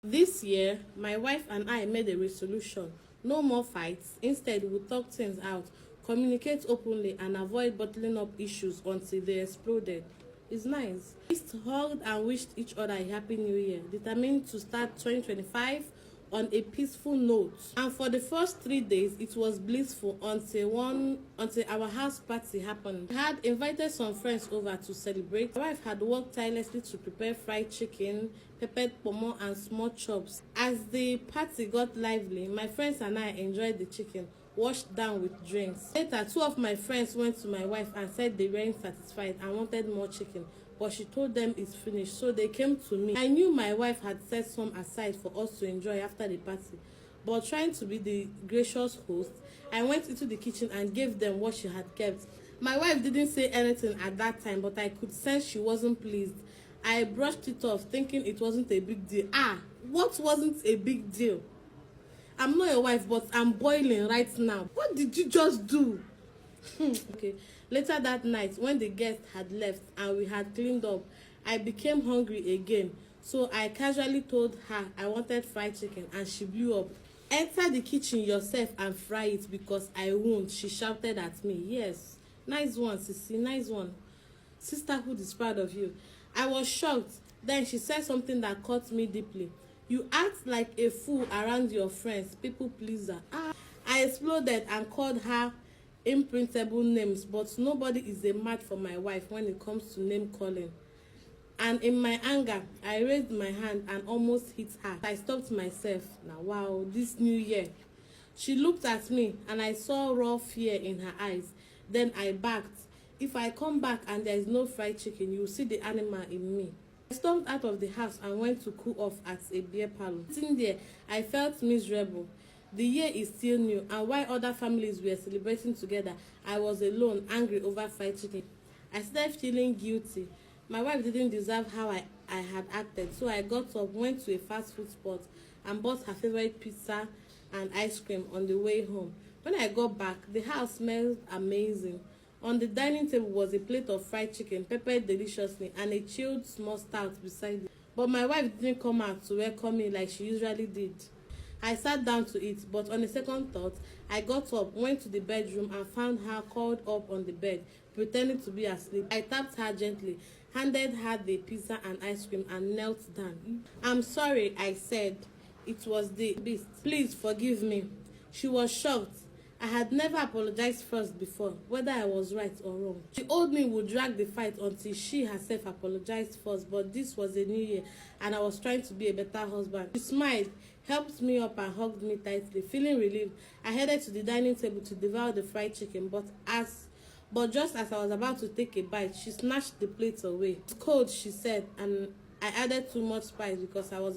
This year, my wife and I made a resolution. No more fights. Instead, we'll talk things out, communicate openly, and avoid bottling up issues until they exploded. It's nice. We hugged and wished each other a happy new year, determined to start 2025 on a peaceful note. And for the first 3 days, it was blissful until our house party happened. We had invited some friends over to celebrate. My wife had worked tirelessly to prepare fried chicken, peppered pomo, and small chops. As the party got lively, my friends and I enjoyed the chicken, washed down with drinks. Later, two of my friends went to my wife and said they weren't satisfied and wanted more chicken, but she told them it's finished, so they came to me. I knew my wife had set some aside for us to enjoy after the party, but trying to be the gracious host, I went into the kitchen and gave them what she had kept. My wife didn't say anything at that time, but I could sense she wasn't pleased. I brushed it off, thinking it wasn't a big deal. What wasn't a big deal? I'm not your wife, but I'm boiling right now. What did you just do? Okay. Later that night, when the guests had left and we had cleaned up, I became hungry again. So I casually told her I wanted fried chicken, and she blew up. Enter the kitchen yourself and fry it because I won't, she shouted at me. Yes, nice one, Sissy, nice one. Sisterhood is proud of you. I was shocked. Then she said something that caught me deeply. You act like a fool around your friends, people pleaser. I exploded and called her imprintable names, but nobody is a match for my wife when it comes to name calling. And in my anger, I raised my hand and almost hit her. I stopped myself. Now, wow, this new year. She looked at me and I saw raw fear in her eyes. Then I backed. If I come back and there is no fried chicken, you will see the animal in me. I stormed out of the house and went to cool off at a beer parlor. Sitting there, I felt miserable. The year is still new, and while other families were celebrating together, I was alone, angry over fried chicken. I started feeling guilty. My wife didn't deserve how I had acted, so I got up, went to a fast food spot, and bought her favorite pizza and ice cream on the way home. When I got back, the house smelled amazing. On the dining table was a plate of fried chicken, peppered deliciously, and a chilled small stout beside it. But my wife didn't come out to welcome me like she usually did. I sat down to eat, but on a second thought, I got up, went to the bedroom, and found her curled up on the bed, pretending to be asleep. I tapped her gently, handed her the pizza and ice cream, and knelt down. I'm sorry, I said. It was the beast. Please forgive me. She was shocked. I had never apologized first before, whether I was right or wrong. She owed me would drag the fight until she herself apologized first, but this was a new year and I was trying to be a better husband. She smiled, helped me up and hugged me tightly. Feeling relieved, I headed to the dining table to devour the fried chicken, but just as I was about to take a bite, she snatched the plate away. It's cold, she said, and I added too much spice because I was